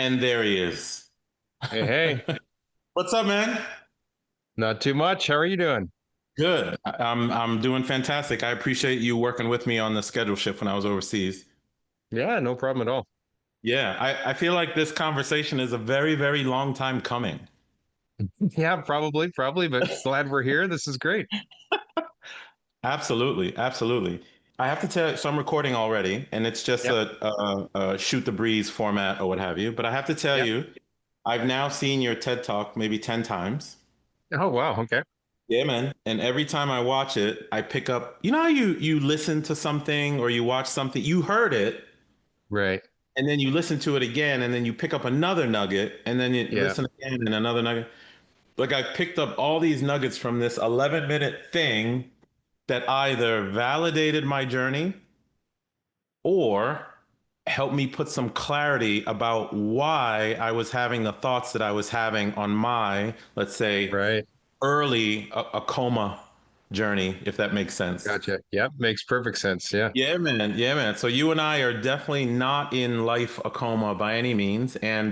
And there he is. Hey, hey, What's up, man? not too much. How are you doing? Good. I'm doing fantastic. I appreciate you working with me on the schedule shift when I was overseas. Yeah, no problem at all. Yeah, I feel like this conversation is a very, very long time coming. Yeah, probably, but glad we're here. This is great. Absolutely, absolutely. I have to tell you, so I'm recording already, and it's just Yep. a shoot the breeze format or what have you. But I have to tell Yep. you, I've now seen your TED Talk maybe 10 times. Oh, wow. Okay. Yeah, man. And every time I watch it, I pick up, you know how you listen to something or you watch something, you heard it, Right. and then you listen to it again, and then you pick up another nugget, and then you Yeah. listen again and another nugget. Like I picked up all these nuggets from this 11-minute thing that either validated my journey or helped me put some clarity about why I was having the thoughts that I was having on my, let's say, Right. early a coma journey, if that makes sense. Gotcha. Yep. Makes perfect sense. Yeah. Yeah, man. Yeah, man. So you and I are definitely not in life a coma by any means. And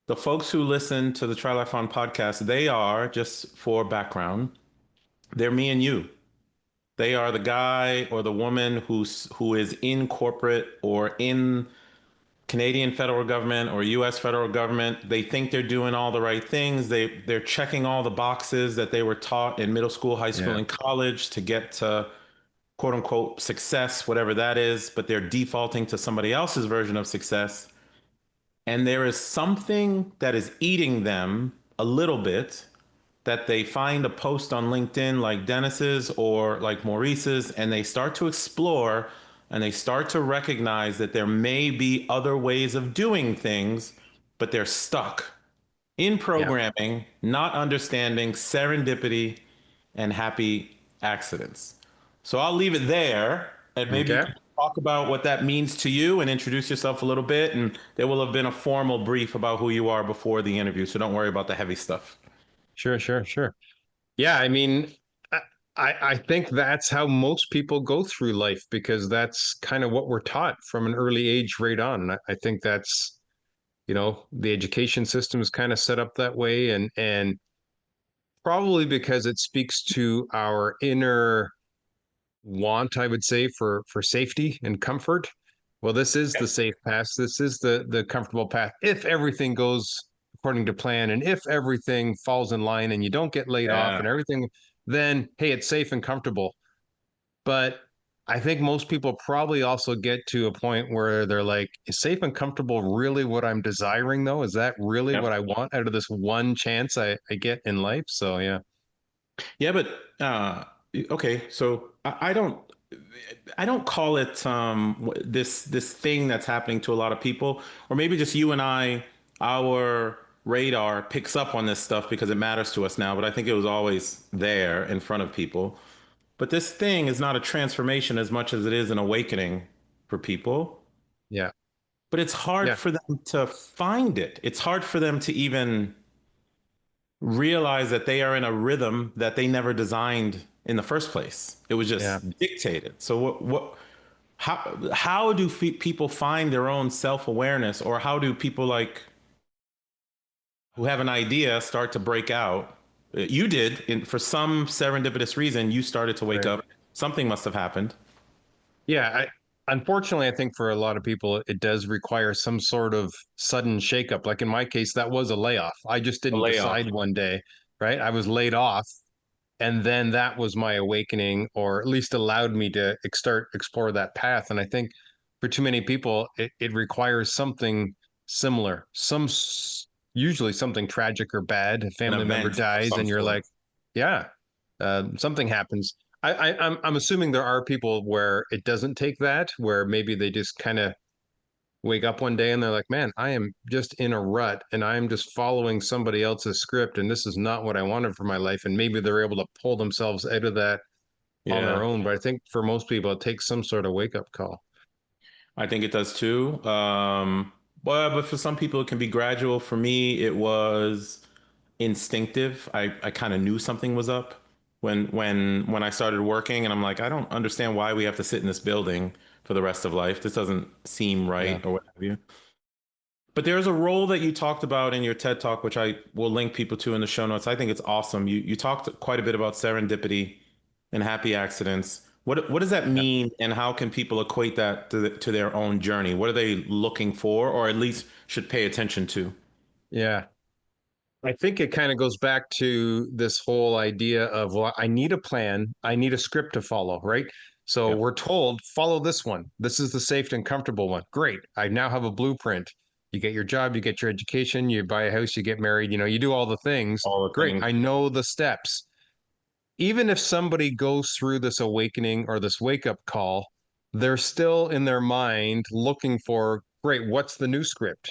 the folks who listen to the Try Life On podcast, they are, just for background, they're me and you. They are the guy or the woman who is in corporate or in Canadian federal government or US federal government. They think they're doing all the right things. They're checking all the boxes that they were taught in middle school, high school, Yeah. and college to get to quote unquote success, whatever that is, but they're defaulting to somebody else's version of success. And there is something that is eating them a little bit that they find a post on LinkedIn like Dennis's or like Maurice's, and they start to explore and they start to recognize that there may be other ways of doing things, but they're stuck in Yeah. programming, not understanding serendipity and happy accidents. So I'll leave it there, and maybe you Okay. can talk about what that means to you and introduce yourself a little bit. And there will have been a formal brief about who you are before the interview, so don't worry about the heavy stuff. Sure. Yeah. I mean, I, I think that's how most people go through life because that's kind of what we're taught from an early age right on. And I think that's, the education system is kind of set up that way. And probably because it speaks to our inner want, I would say, for safety and comfort. Well, this is the safe path. This is the comfortable path. If everything goes according to plan and if everything falls in line and you don't get laid off Yeah. and everything, then hey, it's safe and comfortable. But I think most people probably also get to a point where they're like, is safe and comfortable really what I'm desiring, though? Is that really Yep. what I want out of this one chance I get in life? So, yeah. Yeah, but okay, so I don't call it this thing that's happening to a lot of people, or maybe just you and I, our radar picks up on this stuff because it matters to us now, but I think it was always there in front of people. But this thing is not a transformation as much as it is an awakening for people. Yeah. But it's hard Yeah. for them to find it. It's hard for them to even realize that they are in a rhythm that they never designed in the first place. It was Yeah. just dictated. So how do people find their own self-awareness, or how do people like who have an idea start to break out? You did, for some serendipitous reason, you started to wake Right. up. Something must have happened. Yeah, unfortunately, I think for a lot of people, it does require some sort of sudden shakeup. Like in my case, that was a layoff. I just A didn't layoff. decide one day, right? I was laid off, and then that was my awakening, or at least allowed me to start explore that path. And I think for too many people, it requires something similar, usually something tragic or bad. A An family member event of dies, some and you're sort. like, yeah, something happens. I'm assuming there are people where it doesn't take that, where maybe they just kind of wake up one day and they're like, man, I am just in a rut and I'm just following somebody else's script and this is not what I wanted for my life. And maybe they're able to pull themselves out of that on their Yeah, own. But I think for most people, it takes some sort of wake up call. I think it does too. But for some people, it can be gradual. For me, it was instinctive. I kind of knew something was up when I started working, and I'm like, I don't understand why we have to sit in this building for the rest of life. This doesn't seem Yeah. right, or what have you. But there's a role that you talked about in your TED Talk, which I will link people to in the show notes. I think it's awesome. You talked quite a bit about serendipity and happy accidents. What does that Yeah. mean, and how can people equate that to their own journey? What are they looking for, or at least should pay attention to? Yeah. I think it kind of goes back to this whole idea of, well, I need a plan, I need a script to follow, right? So Yep. we're told, follow this one. This is the safe and comfortable one. Great. I now have a blueprint. You get your job, you get your education, you buy a house, you get married, you do all the things. All the Great. I things. know the steps. Even if somebody goes through this awakening or this wake up call, they're still in their mind looking for, great, what's the new script?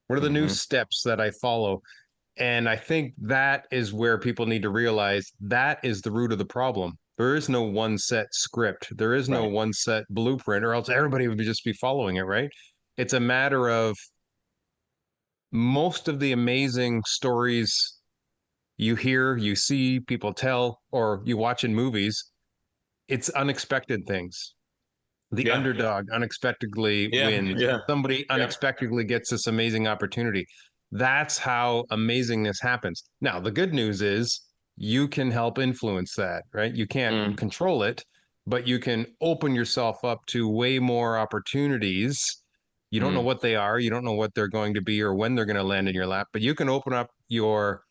What are the new Hmm. steps that I follow? And I think that is where people need to realize that is the root of the problem. There is no one set script. There is no Right. one set blueprint, or else everybody would just be following it, right? It's a matter of most of the amazing stories you hear, you see people tell, or you watch in movies, it's unexpected things. The Yeah. underdog unexpectedly Yeah. wins. Yeah. Somebody Yeah. unexpectedly gets this amazing opportunity. That's how amazingness happens. Now, the good news is you can help influence that, right? You can't Mm, control it, but you can open yourself up to way more opportunities. You don't know mm. what they are, you don't know what they're going to be or when they're going to land in your lap, but you can open up your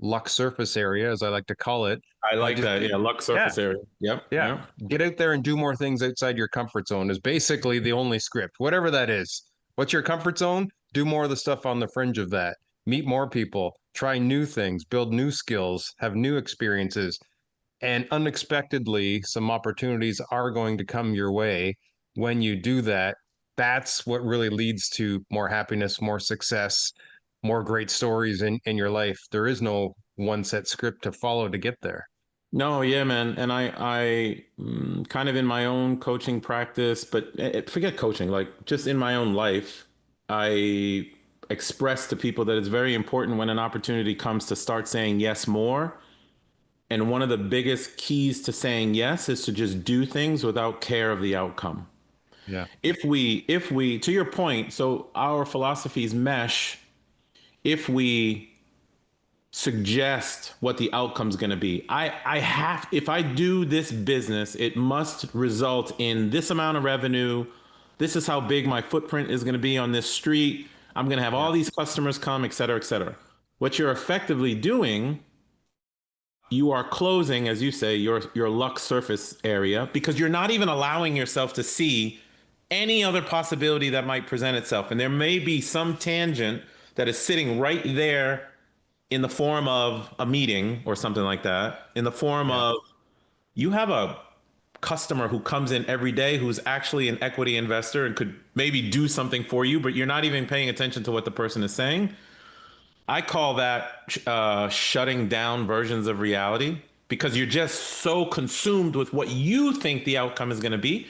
luck surface area, as I like to call it, I by like just, that. Yeah. Luck yeah, surface area. Yep. yeah. Yeah. Get out there and do more things outside your comfort zone is basically the only script, whatever that is. What's your comfort zone? Do more of the stuff on the fringe of that. Meet more people, try new things, build new skills, have new experiences. And unexpectedly, some opportunities are going to come your way. When you do that, that's what really leads to more happiness, more success, more great stories in your life. There is no one set script to follow to get there. No, yeah, man. And kind of in my own coaching practice, but forget coaching, like just in my own life, I express to people that it's very important when an opportunity comes to start saying yes more. And one of the biggest keys to saying yes is to just do things without care of the outcome. Yeah. To your point, so our philosophies mesh if we suggest what the outcome's going to be. I have, if I do this business, it must result in this amount of revenue. This is how big my footprint is going to be on this street. I'm going to have Yeah. all these customers come, et cetera, et cetera. What you're effectively doing, you are closing, as you say, your luck surface area because you're not even allowing yourself to see any other possibility that might present itself. And there may be some tangent that is sitting right there in the form of a meeting or something like that, in the form Yeah. of you have a customer who comes in every day who's actually an equity investor and could maybe do something for you, but you're not even paying attention to what the person is saying. I call that shutting down versions of reality because you're just so consumed with what you think the outcome is going to be.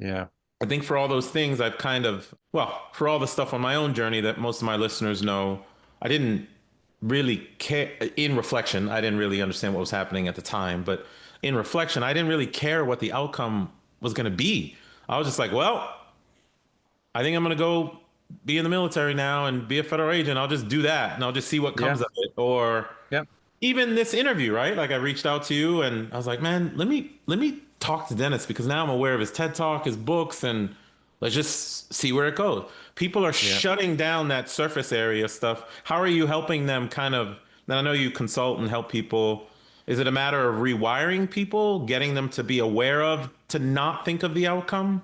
Yeah. I think for all those things, I've kind of, well, for all the stuff on my own journey that most of my listeners know, I didn't really care. In reflection, I didn't really understand what was happening at the time, but in reflection, I didn't really care what the outcome was going to be. I was just like, well, I think I'm going to go be in the military now and be a federal agent. I'll just do that and I'll just see what Yeah. comes of it. Or Yeah. even this interview, right? Like I reached out to you and I was like, man, let me talk to Dennis because now I'm aware of his TED Talk, his books, and let's just see where it goes. People are Yeah. shutting down that surface area stuff. How are you helping them kind of? And I know you consult and help people. Is it a matter of rewiring people, getting them to be aware of, to not think of the outcome?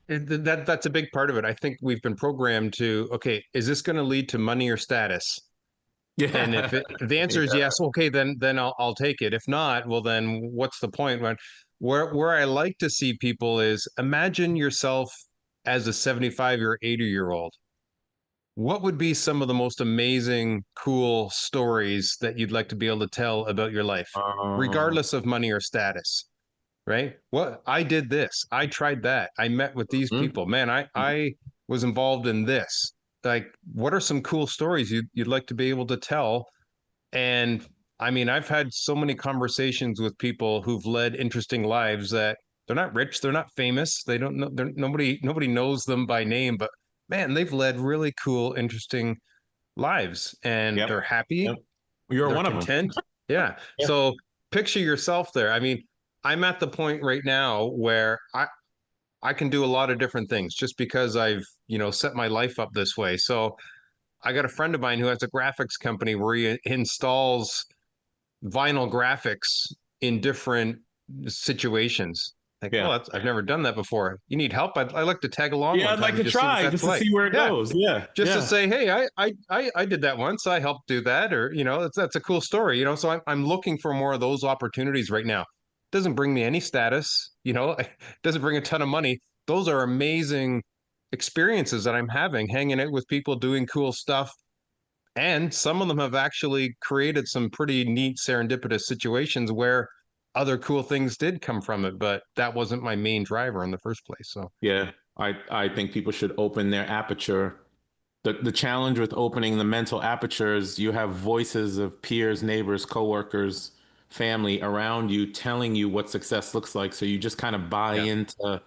That's a big part of it. I think we've been programmed to, okay, is this going to lead to money or status? And Yeah. if the answer is Yeah. yes, okay, then I'll take it. If not, well then what's the point? When where I like to see people is imagine yourself as a 75 or 80-year old. What would be some of the most amazing, cool stories that you'd like to be able to tell about your life, Um, regardless of money or status? Right? What I did this, I tried that, I met with these mm, people. Man, I was involved in this. Like, what are some cool stories you'd like to be able to tell? And I mean, I've had so many conversations with people who've led interesting lives that they're not rich, they're not famous, they don't know, nobody knows them by name, but man, they've led really cool, interesting lives and Yep. they're happy, Yep. You're they're one of them. content. Yeah. Yeah. So picture yourself there. I mean, I'm at the point right now where I can do a lot of different things just because I've, set my life up this way. So I got a friend of mine who has a graphics company where he installs vinyl graphics in different situations. Like, oh, Yeah. I've never done that before. You need help? I'd like to tag along Yeah, one I'd time like and to just see what try that's just to like. see where it Yeah, goes. Yeah. just to Yeah. say, hey, I did that once. I helped do that, or that's a cool story. So I'm looking for more of those opportunities right now. Doesn't bring me any status, it doesn't bring a ton of money. Those are amazing experiences that I'm having, hanging out with people, doing cool stuff. And some of them have actually created some pretty neat serendipitous situations where other cool things did come from it, but that wasn't my main driver in the first place. So, Yeah. I think people should open their aperture. The challenge with opening the mental aperture is you have voices of peers, neighbors, coworkers, family around you telling you what success looks like. So you just kind of buy yeah, into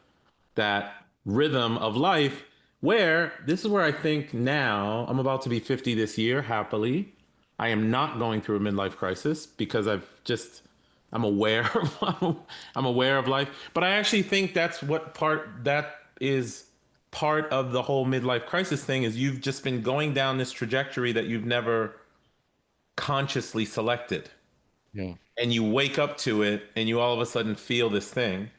that rhythm of life where this is where I think now I'm about to be 50 this year, happily. I am not going through a midlife crisis because I'm aware I'm aware of life. But I actually think that is part of the whole midlife crisis thing is you've just been going down this trajectory that you've never consciously selected yeah, and you wake up to it and you all of a sudden feel this thing.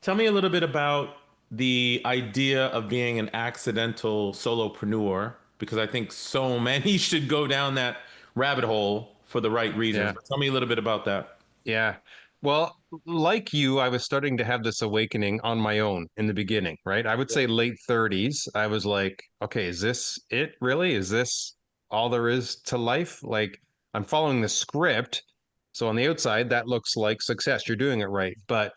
Tell me a little bit about the idea of being an accidental solopreneur, because I think so many should go down that rabbit hole for the right reasons. yeah. But tell me a little bit about that. Yeah. Well, like you, I was starting to have this awakening on my own in the beginning, right? I would Yeah. say late 30s. I was like, okay, is this it really? Is this all there is to life? Like, I'm following the script. So on the outside, that looks like success. You're doing it right. But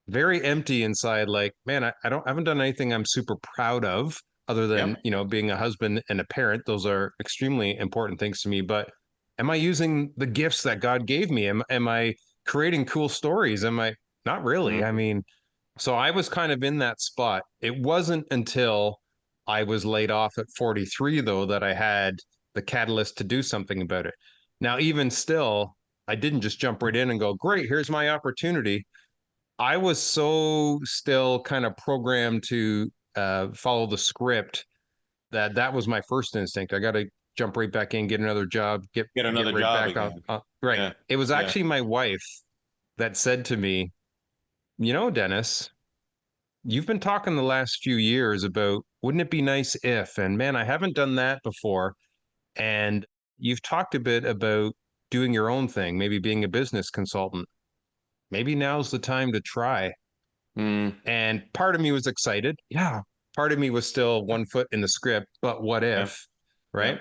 very empty inside, like, man, I haven't done anything I'm super proud of other than, Yep. being a husband and a parent. Those are extremely important things to me. But am I using the gifts that God gave me? Am I creating cool stories? Am I not really? I Mm, mean, so I was kind of in that spot. It wasn't until I was laid off at 43, though, that I had the catalyst to do something about it. Now, even still, I didn't just jump right in and go, great, here's my opportunity. I was so still kind of programmed to follow the script that was my first instinct. I got to jump right back in, get another job, get get another right job back again. right. Yeah. It was Yeah. actually my wife that said to me, Dennis, you've been talking the last few years about wouldn't it be nice if, and man, I haven't done that before. And you've talked a bit about doing your own thing, maybe being a business consultant. Maybe now's the time to try. Mm, And part of me was excited. Yeah. Part of me was still one foot in the script, but what yeah. if? Yeah. Right.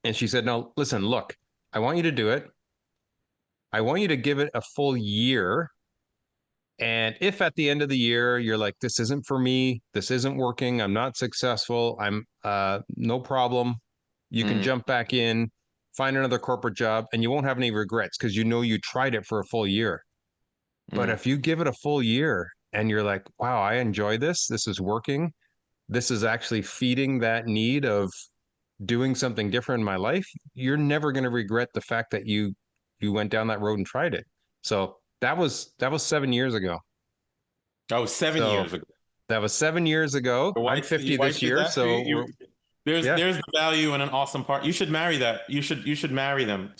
And she said, no, listen, look, I want you to do it. I want you to give it a full year. And if at the end of the year you're like, this isn't for me, this isn't working, I'm not successful, I'm no problem. You can Mm, jump back in, find another corporate job, and you won't have any regrets because you tried it for a full year. But mm, if you give it a full year and you're like, wow, I enjoy this, this is working, this is actually feeding that need of doing something different in my life, you're never going to regret the fact that you went down that road and tried it. So that was 7 years ago. that was seven So years ago. that was 7 years ago. I'm Your 50 wife this did year, that for you. so we're yeah, There's the value in an awesome part. You should marry that. You should marry them.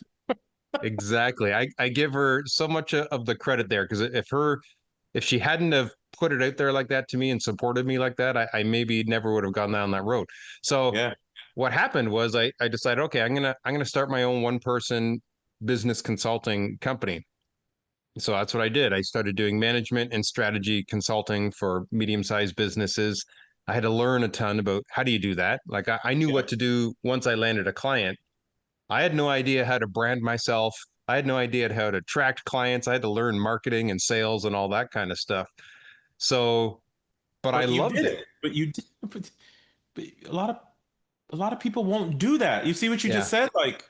exactly. I give her so much of the credit there because if she hadn't have put it out there like that to me and supported me like that, I maybe never would have gone down that road. So Yeah. what happened was I decided, okay, I'm gonna start my own one person business consulting company. So that's what I did. I started doing management and strategy consulting for medium-sized businesses. I had to learn a ton about how do you do that. Like I knew Yeah. what to do once I landed a client. I had no idea how to brand myself. I had no idea how to attract clients. I had to learn marketing and sales and all that kind of stuff. So, but I But you loved did it. it. But you did. But a lot of people won't do that. You see what you Yeah. just said? Like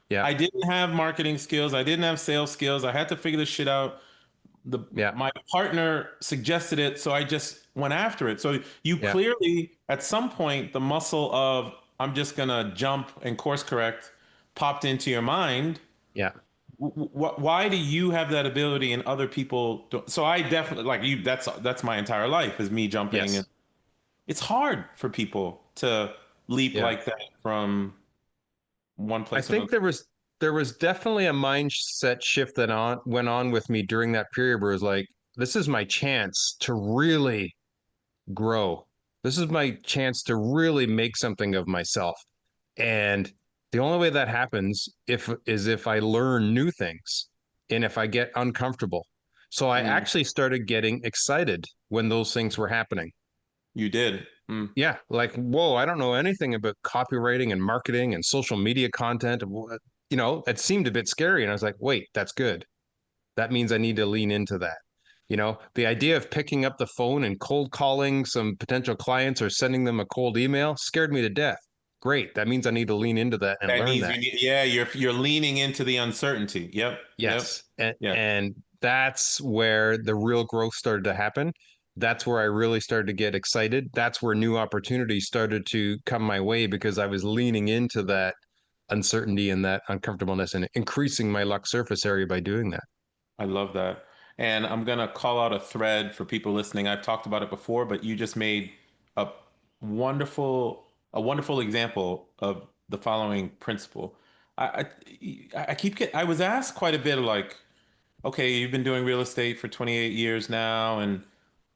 Yeah. I didn't have marketing skills. I didn't have sales skills. I had to figure this shit out. the Yeah. my partner suggested it, so I just went after it. So you Yeah. clearly, at some point, the muscle of I'm just gonna jump and course correct popped into your mind. Yeah. Why do you have that ability and other people don't? So I definitely like you. That's my entire life is me jumping, and Yes. it's hard for people to leap Yeah. like that from one I place to think another. there was definitely a mindset shift that on went on with me during that period where it was like, this is my chance to really grow. This is my chance to really make something of myself. And the only way that happens if I learn new things and if I get uncomfortable. So I Mm, actually started getting excited when those things were happening. you did. Mm. Yeah, like, whoa, I don't know anything about copywriting and marketing and social media content. It seemed a bit scary. And I was like, wait, that's good. That means I need to lean into that. The idea of picking up the phone and cold calling some potential clients or sending them a cold email scared me to death. Great. That means I need to lean into that and That learn means that. you need, yeah, you're leaning into the uncertainty. Yep, yep, Yes. And yeah. and that's where the real growth started to happen. That's where I really started to get excited. That's where new opportunities started to come my way because I was leaning into that uncertainty and that uncomfortableness and increasing my luck surface area by doing that. I love that. And I'm gonna call out a thread for people listening. I've talked about it before, but you just made a wonderful a wonderful example of the following principle. I keep get I was asked quite a bit of like, okay, you've been doing real estate for 28 years now and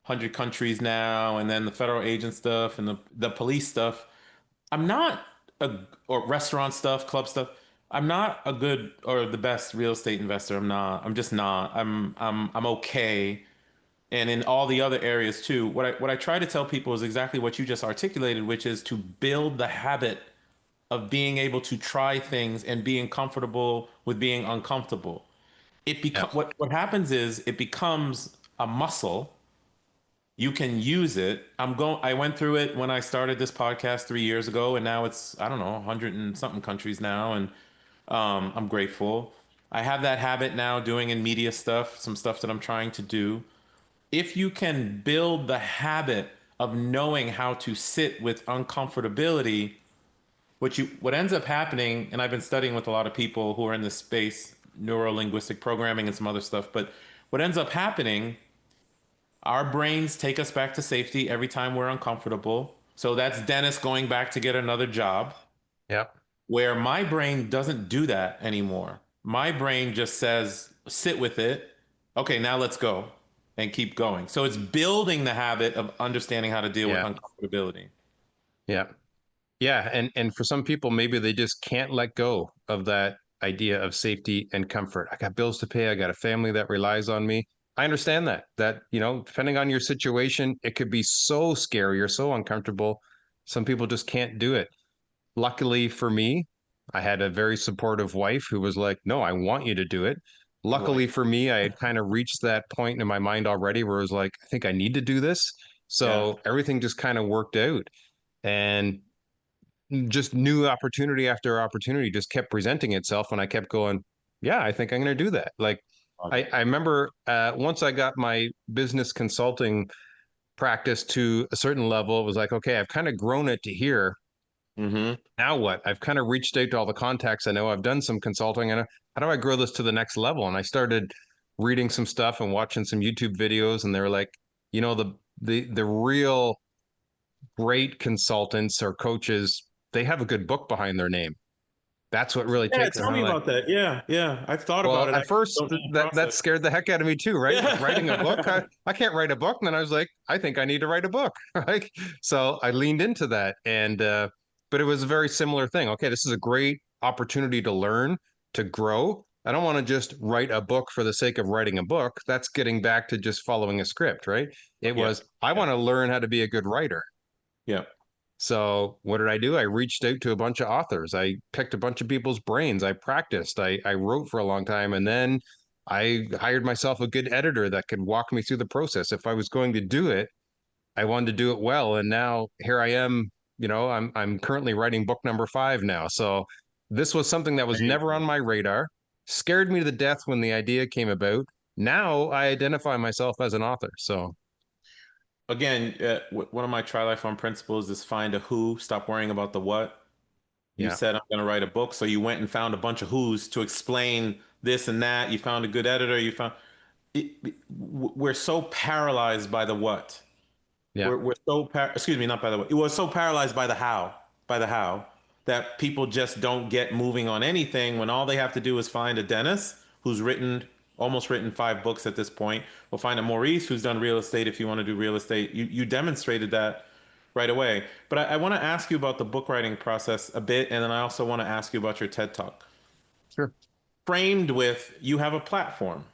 100 countries now, and then the federal agent stuff and the police stuff. I'm not a or restaurant stuff, club stuff. I'm not a good or the best real estate investor. I'm not. I'm just not. I'm okay. And in all the other areas too, what I try to tell people is exactly what you just articulated, which is to build the habit of being able to try things and being comfortable with being uncomfortable. Yeah. What happens is it becomes a muscle. You can use it. I went through it when I started this podcast 3 years ago, and now it's, I don't know, 100 and something countries now. And I'm grateful. I have that habit now doing in media stuff, some stuff that I'm trying to do. If you can build the habit of knowing how to sit with uncomfortability, what ends up happening, and I've been studying with a lot of people who are in this space, neuro linguistic programming and some other stuff, but what ends up happening, our brains take us back to safety every time we're uncomfortable. So that's Dennis going back to get another job, Yeah. where my brain doesn't do that anymore. My brain just says, sit with it. Okay, now let's go and keep going. So it's building the habit of understanding how to deal with Yeah. uncomfortability. Yeah. Yeah, and for some people, maybe they just can't let go of that idea of safety and comfort. I got bills to pay. I got a family that relies on me. I understand that, depending on your situation, it could be so scary or so uncomfortable. Some people just can't do it. Luckily for me, I had a very supportive wife who was like, "No, I want you to do it." I Luckily like, for me, I had kind of reached that point in my mind already where it was like, I think I need to do this. yeah, So everything just kind of worked out. And just new opportunity after opportunity just kept presenting itself and I kept going, yeah, I think I'm going to do that. Like love I, it. I remember once I got my business consulting practice to a certain level, it was like, okay, I've kind of grown it to here. Mm-hmm. Now what? I've kind of reached out to all the contacts I know. I've done some consulting and how do I grow this to the next level? And I started reading some stuff and watching some YouTube videos and they were like, the real great consultants or coaches, they have a good book behind their name. That's what really Yeah, takes it. tell And me I'm like, about that. Yeah, yeah. I've thought about well, it. I at just first don't know the that process. scared the heck out of me too, right? Writing a book, Yeah. I can't write a book. And then I was like, I think I need to write a book, right? So I leaned into that, and but it was a very similar thing. Okay, this is a great opportunity to learn, to grow. I don't want to just write a book for the sake of writing a book. That's getting back to just following a script, right? It Yeah. was, I Yeah. want to learn how to be a good writer. Yeah. So what did I do? I reached out to a bunch of authors. I picked a bunch of people's brains. I practiced. I wrote for a long time. And then I hired myself a good editor that could walk me through the process. If I was going to do it, I wanted to do it well. And now here I am, I'm currently writing book number 5 now. So this was something that was never on Amazing. my radar, scared me to death when the idea came about. Now I identify myself as an author. So Again, one of my Try Life on principles is find a who, stop worrying about the what. You yeah, said I'm going to write a book, so you went and found a bunch of who's to explain this and that. You found a good editor. We're so paralyzed by the what. yeah, Excuse me, not by the way. We're so paralyzed by the how, that people just don't get moving on anything when all they have to do is find a Dennis who's almost written 5 books at this point, or find a Maurice who's done real estate if you want to do real estate. You demonstrated that right away. But I want to ask you about the book writing process a bit, and then I also want to ask you about your TED Talk. sure. Framed with you have a platform.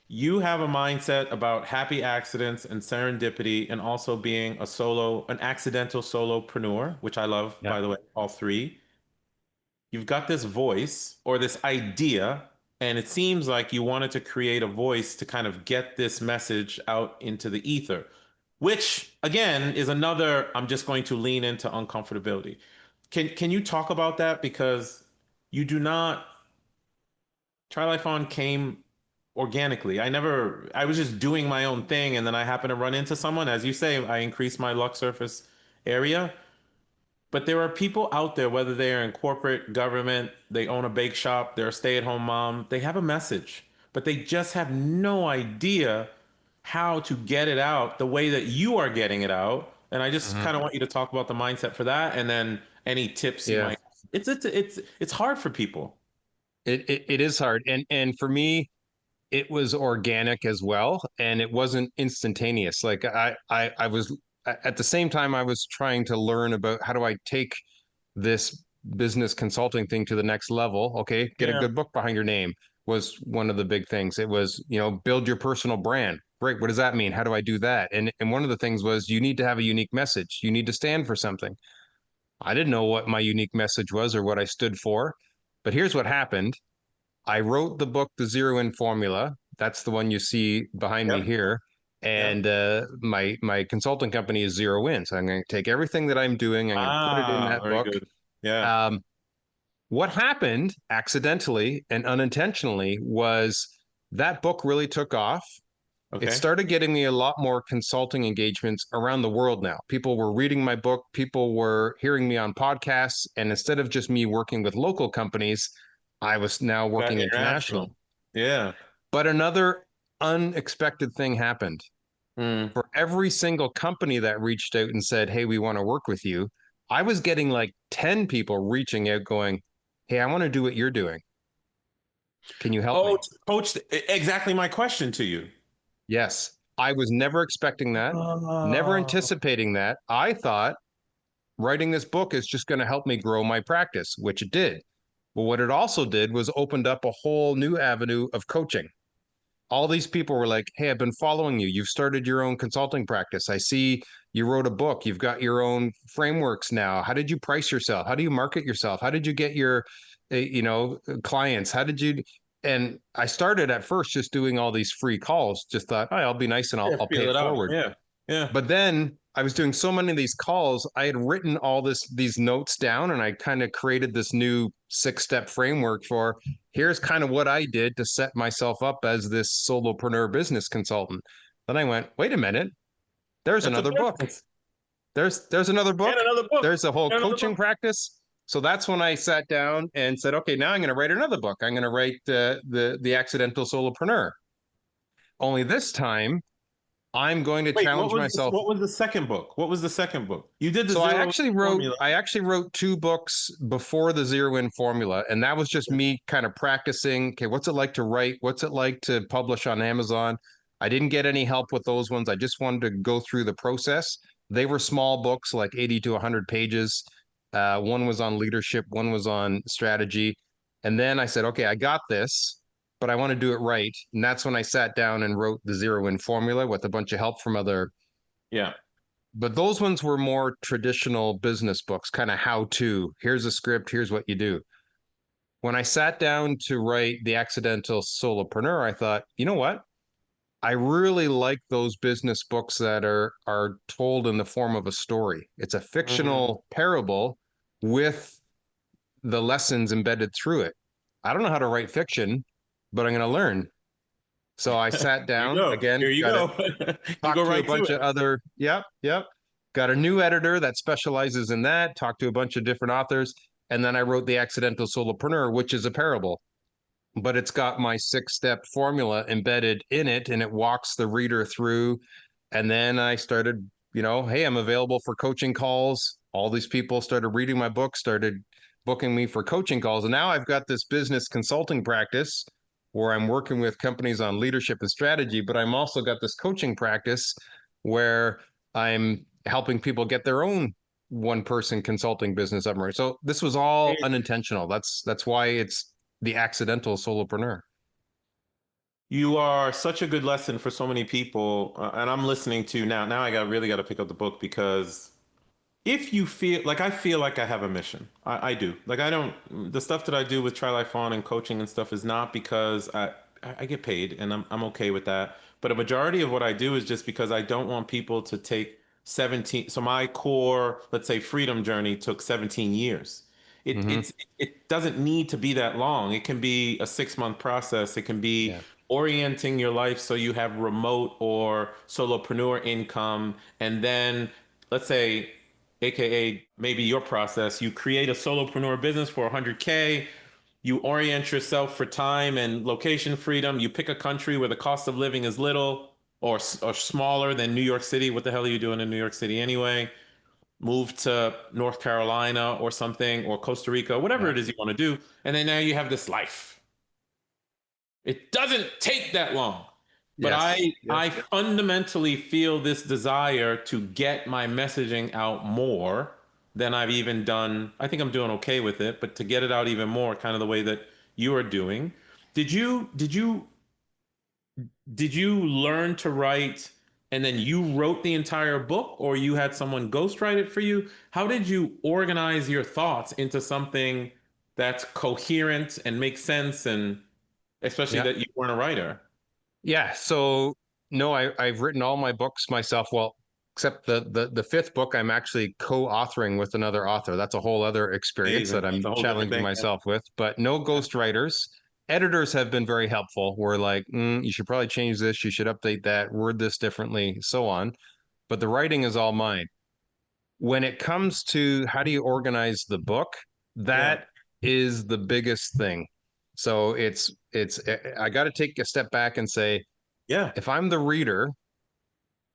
You have a mindset about happy accidents and serendipity, and also being an accidental solopreneur, which I love, Yeah. by the way, all three. You've got this voice or this idea, and it seems like you wanted to create a voice to kind of get this message out into the ether, which again is another, I'm just going to lean into uncomfortability. Can you talk about that? Because you do not Try Life On came organically. I was just doing my own thing, and then I happened to run into someone. As you say, I increased my luck surface area. But there are people out there, whether they are in corporate, government, they own a bake shop, they're a stay-at-home mom, they have a message, but they just have no idea how to get it out the way that you are getting it out. And I just Mhm. kind of want you to talk about the mindset for that, and then any tips you Yeah. might. It's hard for people. It is hard. And for me, it was organic as well, and it wasn't instantaneous. Like I was at the same time I was trying to learn about how do I take this business consulting thing to the next level. Okay, get a Yeah. good book behind your name was one of the big things. It was, build your personal brand. Great. What does that mean? How do I do that? And one of the things was you need to have a unique message. You need to stand for something. I didn't know what my unique message was or what I stood for. But here's what happened. I wrote the book, The Zero In Formula. That's the one you see behind me Yep. here. Yep. And my consulting company is Zero In. So I'm going to take everything that I'm doing, I'm going to put it in Ah, that very book. good. Yeah. Um, what happened accidentally and unintentionally was that book really took off. It Okay. started getting me a lot more consulting engagements around the world now. People were reading my book, people were hearing me on podcasts. And instead of just me working with local companies, I was now Got working international. international. Yeah. But another unexpected thing happened. Mm. For every single company that reached out and said, "Hey, we want to work with you," I was getting like 10 people reaching out going, "Hey, I want to do what you're doing. Can you help Oh, me?" coach, exactly my question to you. Yes. I was never expecting that, never Oh, anticipating that. I thought writing this book is just going to help me grow my practice, which it did. But what it also did was opened up a whole new avenue of coaching. All these people were like, "Hey, I've been following you. You've started your own consulting practice. I see you wrote a book. You've got your own frameworks now. How did you price yourself? How do you market yourself? How did you get your, clients? How did you?" And I started at first just doing all these free calls. Just thought, "Oh, I'll be nice and I'll, yeah, I'll pay feel it it out. forward." Yeah. Yeah. But then I was doing so many of these calls, I had written all these notes down, and I kind of created this new 6-step framework for here's kind of what I did to set myself up as this solopreneur business consultant. Then I went, wait a minute, there's That's a another book. business. There's another And book. another book. There's a whole And another coaching book. practice. So that's when I sat down and said, okay, now I'm going to write another book. I'm going to write the Accidental Solopreneur. Only this time, I'm going to Wait, challenge myself. what was the second book? What was the second book? You did the So zero formula. I actually wrote 2 books before the Zero In Formula, and that was just me kind of practicing. Okay, what's it like to write? What's it like to publish on Amazon? I didn't get any help with those ones. I just wanted to go through the process. They were small books, like 80 to 100 pages. One was on leadership, one was on strategy. And then I said, okay, I got this, but I want to do it right. And that's when I sat down and wrote the Zero In Formula with a bunch of help from other, Yeah. but those ones were more traditional business books, kind of how to. Here's a script, here's what you do. When I sat down to write The Accidental Solopreneur, I thought, you know what? I really like those business books that are told in the form of a story. It's a Mm. fictional parable with the lessons embedded through it. I don't know how to write fiction, but I'm going to learn. So I sat Here you down go. again, Here you got to go. You talk go to a right to bunch it. of other, yep. Got a new editor that specializes in that, talked to a bunch of different authors. And then I wrote The Accidental Solopreneur, which is a parable, but it's got my 6-step formula embedded in it, and it walks the reader through. And then I started, hey, I'm available for coaching calls. All these people started reading my book, started booking me for coaching calls. And now I've got this business consulting practice where I'm working with companies on leadership and strategy, but I'm also got this coaching practice where I'm helping people get their own one person consulting business up and running. So this was all unintentional. That's why it's The Accidental Solopreneur. You are such a good lesson for so many people, and I'm listening to now. Now I got really got to pick up the book because if you feel like I feel like I have a mission, I do. Like I don't the stuff that I do with Try Life On and coaching and stuff is not because I get paid and I'm okay with that. But a majority of what I do is just because I don't want people to take 17. So my core, let's say, freedom journey took 17 years. It Mm-hmm. it's it doesn't need to be that long. It can be a 6 month process. It can be Yeah. orienting your life so you have remote or solopreneur income, and then let's say, AKA maybe your process, you create a solopreneur business for 100K, you orient yourself for time and location freedom, you pick a country where the cost of living is little or smaller than New York City. What the hell are you doing in New York City anyway? Move to North Carolina or something, or Costa Rica, whatever Yeah. it is you want to do. And then now you have this life. It doesn't take that long. But Yes. Yep. I fundamentally feel this desire to get my messaging out more than I've even done. I think I'm doing okay with it, but to get it out even more, kind of the way that you are doing. Did you learn to write and then you wrote the entire book, or you had someone ghostwrite it for you? How did you organize your thoughts into something that's coherent and makes sense, and especially Yeah. that you weren't a writer? Yeah. So no, I've written all my books myself. Well, except the fifth book, I'm actually co-authoring with another author. That's a whole other experience that Amazing. That's I'm a whole different challenging thing. myself with. But no ghostwriters. Editors have been very helpful. We're like, you should probably change this. You should update that. Word this differently, so on. But the writing is all mine. When it comes to how do you organize the book, Yeah. that is the biggest thing. So it's I got to take a step back and say, Yeah. if I'm the reader,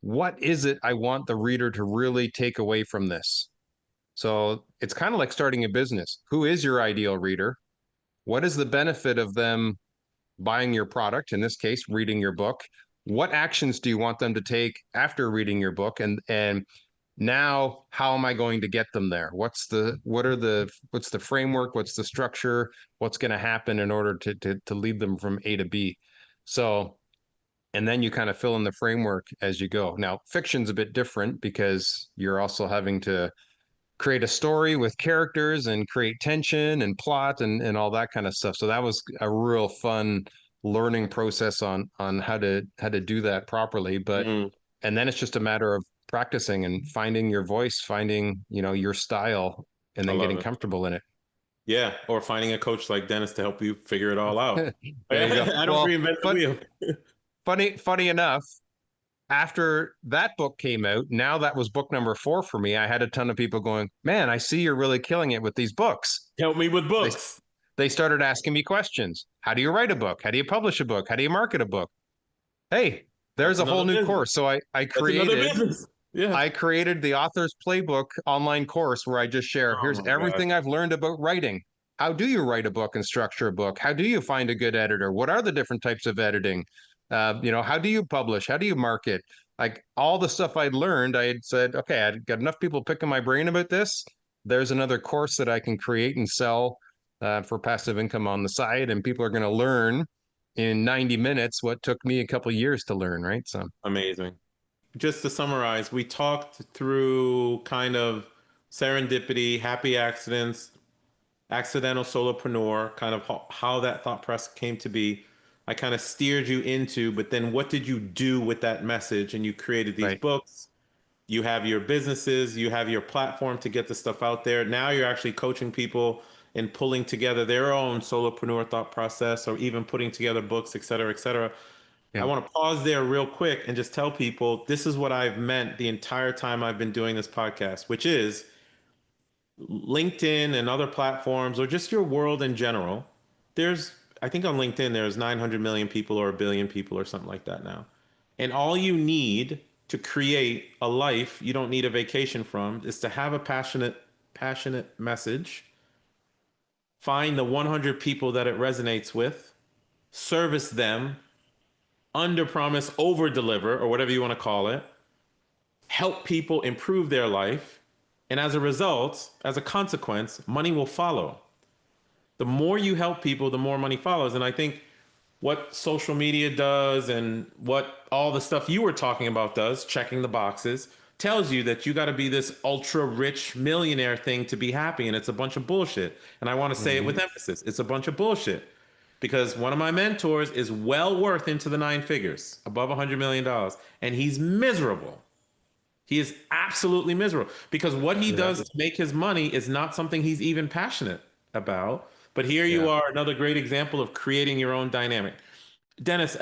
what is it I want the reader to really take away from this? So it's kind of like starting a business. Who is your ideal reader? What is the benefit of them buying your product? In this case, reading your book. What actions do you want them to take after reading your book? And now how am I going to get them there? What's the framework? What's the structure? What's going to happen in order to lead them from A to B? So and then you kind of fill in the framework as you go. Now, fiction's a bit different because you're also having to create a story with characters and create tension and plot and all that kind of stuff. So that was a real fun learning process on how to do that properly. But Mm, and then it's just a matter of practicing and finding your voice, finding, your style and I then love getting it. comfortable in it. Yeah. Or finding a coach like Dennis to help you figure it all out. There you go. I don't Well, reinvent the but wheel. funny enough, after that book came out, now that was book number 4 for me. I had a ton of people going, "Man, I see you're really killing it with these books." Help me with They books. they started asking me questions. How do you write a book? How do you publish a book? How do you market a book? Hey, there's That's a whole another new business. course. So That's another business. Yeah. I created the author's playbook online course where I just share, Oh here's my God. everything I've learned about writing. How do you write a book and structure a book? How do you find a good editor? What are the different types of editing? How do you publish? How do you market? Like all the stuff I'd learned, I had said, okay, I'd got enough people picking my brain about this. There's another course that I can create and sell for passive income on the side, and people are going to learn in 90 minutes what took me a couple years to learn, right? So, Amazing. Just to summarize, we talked through kind of serendipity, happy accidents, accidental solopreneur, kind of how that thought process came to be. I kind of steered you into, but then what did you do with that message? And you created these right. books, you have your businesses, you have your platform to get the stuff out there. Now you're actually coaching people and pulling together their own solopreneur thought process, or even putting together books, et cetera, et cetera. I Yeah. want to pause there real quick and just tell people this is what I've meant the entire time I've been doing this podcast, which is LinkedIn and other platforms or just your world in general. There's, I think on LinkedIn, there's 900 million people or a billion people or something like that now. And all you need to create a life you don't need a vacation from is to have a passionate message, find the 100 people that it resonates with, service them, under promise, over deliver, or whatever you want to call it, help people improve their life. And as a result, as a consequence, money will follow. The more you help people, the more money follows. And I think what social media does and what all the stuff you were talking about does, checking the boxes, tells you that you got to be this ultra rich millionaire thing to be happy. And it's a bunch of bullshit. And I want to say it with Hmm. emphasis, it's a bunch of bullshit. Because one of my mentors is well worth into the nine figures, above $100 million, and he's miserable. He is absolutely miserable because what he Yeah. does to make his money is not something he's even passionate about. But here you Yeah. are, another great example of creating your own dynamic. Dennis,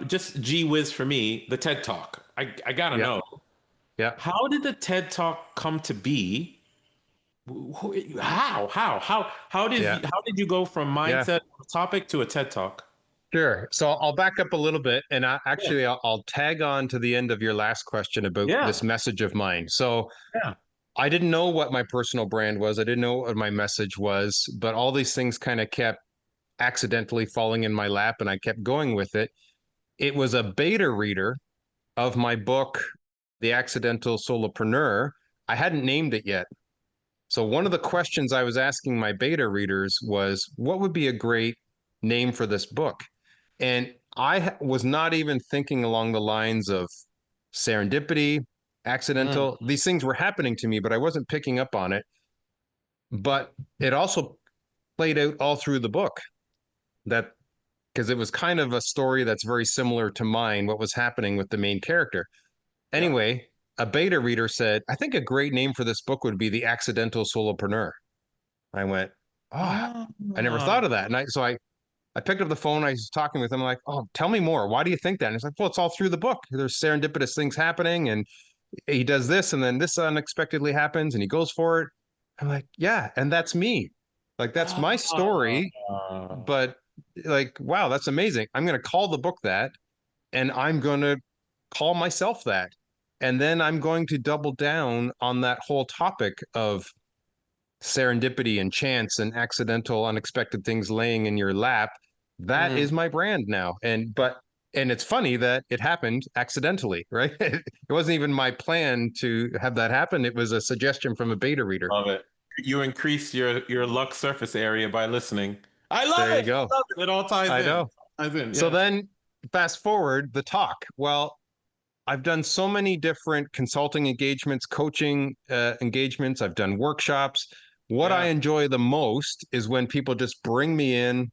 just gee whiz for me, the TED Talk. I gotta Yeah. know, Yeah. how did the TED Talk come to be? Yeah. How did you go from Yeah. mindset topic to a TED Talk? Sure. So I'll back up a little bit, and Yeah, I'll tag on to the end of your last question about yeah, this message of mine. So yeah. I didn't know what my personal brand was. I didn't know what my message was, but all these things kind of kept accidentally falling in my lap, and I kept going with it. It was a beta reader of my book, The Accidental Solopreneur. I hadn't named it yet. So one of the questions I was asking my beta readers was, what would be a great name for this book? And I was not even thinking along the lines of serendipity, Mm, accidental. These things were happening to me, but I wasn't picking up on it. But it also played out all through the book that because it was kind of a story that's very similar to mine, what was happening with the main character. yeah. Anyway, a beta reader said, I think a great name for this book would be The Accidental Solopreneur. I went, oh, Ah, I never thought of that. And I picked up the phone. I was talking with him. I'm like, oh, tell me more. Why do you think that? And he's like, well, it's all through the book. There's serendipitous things happening, and he does this, and then this unexpectedly happens, and he goes for it. I'm like, yeah, and that's me. Like that's my story. ah. But like, wow, that's amazing. I'm going to call the book that, and I'm going to call myself that, and then I'm going to double down on that whole topic of serendipity and chance and accidental unexpected things laying in your lap. That Mm, is my brand now. And it's funny that it happened accidentally, right? It wasn't even my plan to have that happen. It was a suggestion from a beta reader. love it. You increase your luck surface area by listening. I love There you it. go. I love it. It all ties I in. know. Ties in. So Yeah. then fast forward the talk. Well, I've done so many different consulting engagements, coaching engagements. I've done workshops. What I Yeah. enjoy the most is when people just bring me in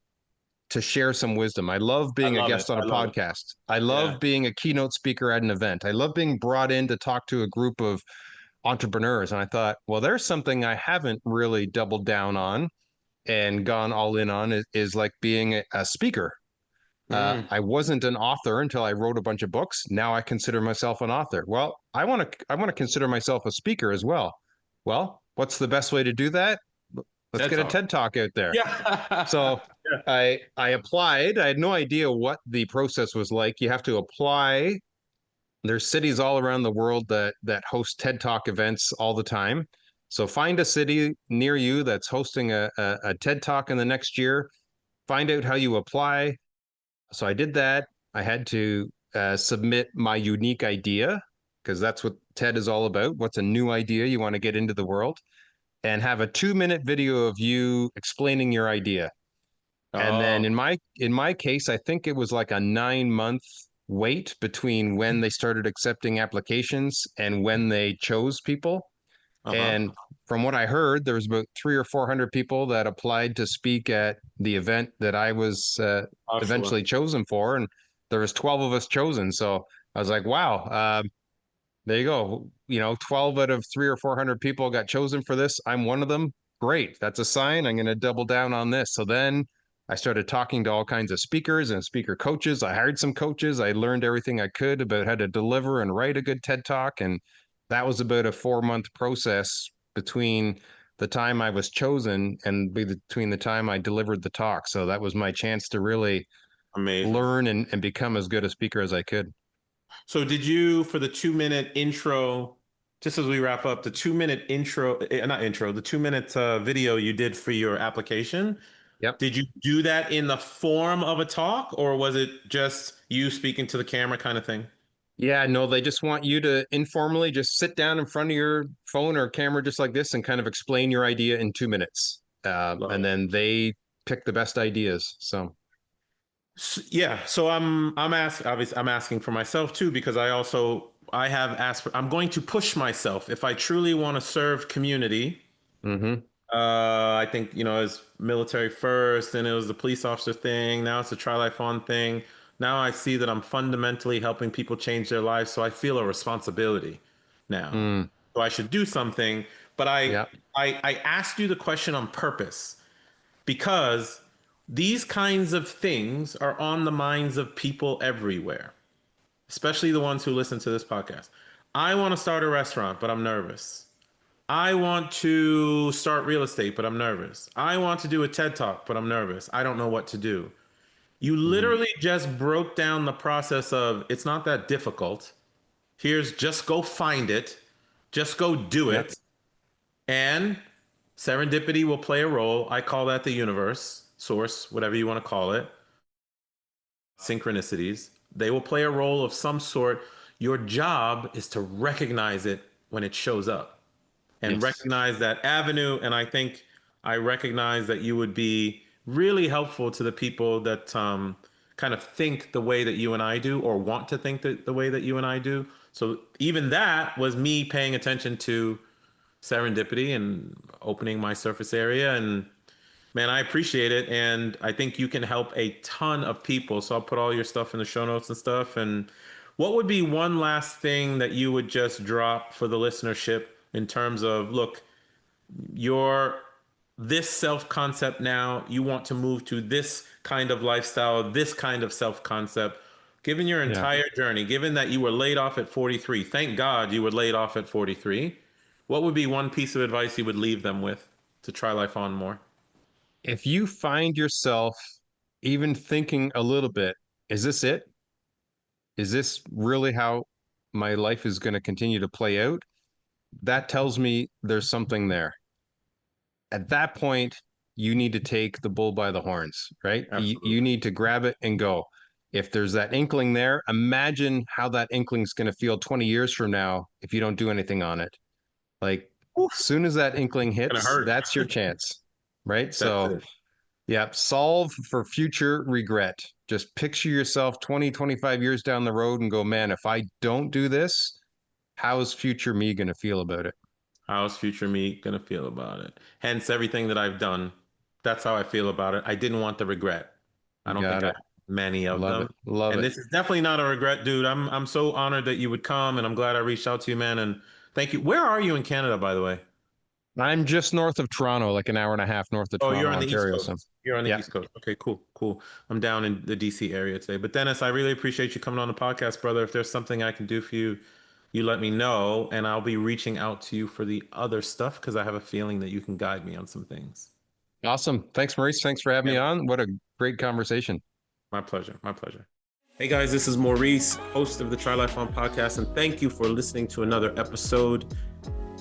to share some wisdom. I love I being a love it. guest on I a love it. podcast. I Yeah. love being a keynote speaker at an event. I love being brought in to talk to a group of entrepreneurs. And I thought, well, there's something I haven't really doubled down on and gone all in on is like being a speaker. Mm. I wasn't an author until I wrote a bunch of books. Now I consider myself an author. Well, I want to consider myself a speaker as well. Well, what's the best way to do that? Let's TED get a Talk. TED Talk out there. Yeah. So I applied. I had no idea what the process was like. You have to apply. There's cities all around the world that host TED Talk events all the time. So find a city near you that's hosting a TED Talk in the next year. Find out how you apply. So I did that. I had to submit my unique idea because that's what TED is all about. What's a new idea you want to get into the world? And have a 2 minute video of you explaining your idea. And then Oh. in my case, I think it was like a 9 month wait between when they started accepting applications and when they chose people. Uh-huh. And from what I heard, there was about 300 or 400 people that applied to speak at the event that I was Oh, sure. eventually chosen for, and there was 12 of us chosen. So I was like, wow, there you go. 12 out of 300 or 400 people got chosen for this. I'm one of them. Great. That's a sign. I'm going to double down on this. So then I started talking to all kinds of speakers and speaker coaches. I hired some coaches. I learned everything I could about how to deliver and write a good TED Talk. And that was about a 4 month process between the time I was chosen and between the time I delivered the talk. So that was my chance to really Amazing. learn and become as good a speaker as I could. So did you, for the 2 minute intro, just as we wrap up, the 2 minute intro, not intro, the 2 minute video you did for your application, Yep. did you do that in the form of a talk, or was it just you speaking to the camera kind of thing? Yeah, no, they just want you to informally just sit down in front of your phone or camera just like this and kind of explain your idea in 2 minutes. Love And it. then they pick the best ideas. So, Yeah, so I'm asking, obviously I'm asking for myself too, because I have asked for, I'm going to push myself if I truly want to serve community. mm-hmm. I think, as military first, and it was the police officer thing. Now it's the Try Life On thing. Now I see that I'm fundamentally helping people change their lives. So I feel a responsibility now. Mm, So I should do something. But I, yeah, I asked you the question on purpose because these kinds of things are on the minds of people everywhere, especially the ones who listen to this podcast. I want to start a restaurant, but I'm nervous. I want to start real estate, but I'm nervous. I want to do a TED Talk, but I'm nervous. I don't know what to do. You mm, literally just broke down the process of it's not that difficult. Here's just go find it, just go do yeah, it, and serendipity will play a role. I call that the universe, source, whatever you want to call it, synchronicities. They will play a role of some sort. Your job is to recognize it when it shows up and yes, recognize that avenue. And I think I recognize that you would be really helpful to the people that kind of think the way that you and I do, or want to think the way that you and I do. So even that was me paying attention to serendipity and opening my surface area. And man, I appreciate it. And I think you can help a ton of people. So I'll put all your stuff in the show notes and stuff. And what would be one last thing that you would just drop for the listenership in terms of, look, you're this self concept now, you want to move to this kind of lifestyle, this kind of self concept. Given your yeah. entire journey, given that you were laid off at 43, thank God you were laid off at 43. What would be one piece of advice you would leave them with to try life on more? If you find yourself even thinking a little bit, is this it? Is this really how my life is going to continue to play out? That tells me there's something there. At that point, you need to take the bull by the horns, right? You Absolutely. need to grab it and go. If there's that inkling there, imagine how that inkling's going to feel 20 years from now if you don't do anything on it. Like, Oof, soon as that inkling gonna hits, hurt. that's your chance, right? That's So, it. yeah, solve for future regret. Just picture yourself 20, 25 years down the road and go, man, if I don't do this, how is future me going to feel about it? How's future me gonna feel about it? Hence, everything that I've done, that's how I feel about it. I didn't want the regret. I You don't think got I it. have many of Love it. them. Love And it. this is definitely not a regret, dude. I'm so honored that you would come, and I'm glad I reached out to you, man. And thank you. Where are you in Canada, by the way? I'm just north of Toronto, like an hour and a half north of Oh, you're Toronto, on the East Ontario. So, Coast. You're on the yeah, East Coast. Okay, cool, cool. I'm down in the DC area today. But Dennis, I really appreciate you coming on the podcast, brother. If there's something I can do for you, you let me know, and I'll be reaching out to you for the other stuff because I have a feeling that you can guide me on some things. awesome. Thanks, Maurice. Thanks for having Yeah, me on. What a great conversation. my pleasure. My pleasure. Hey guys, this is Maurice, host of the Try Life On podcast, and thank you for listening to another episode.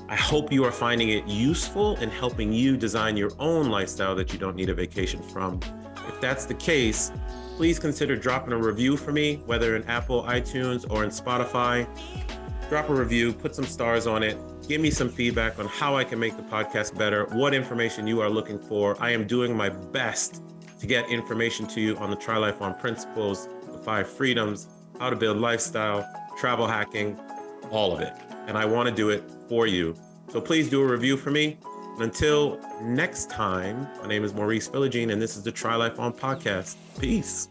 I hope you are finding it useful in helping you design your own lifestyle that you don't need a vacation from. If that's the case, please consider dropping a review for me, whether in Apple, iTunes, or in Spotify. Drop a review, put some stars on it, give me some feedback on how I can make the podcast better, what information you are looking for. I am doing my best to get information to you on the Try Life On principles, the 5 freedoms, how to build lifestyle, travel hacking, all of it. And I want to do it for you. So please do a review for me. And until next time, my name is Maurice Philogene, and this is the Try Life On podcast. Peace.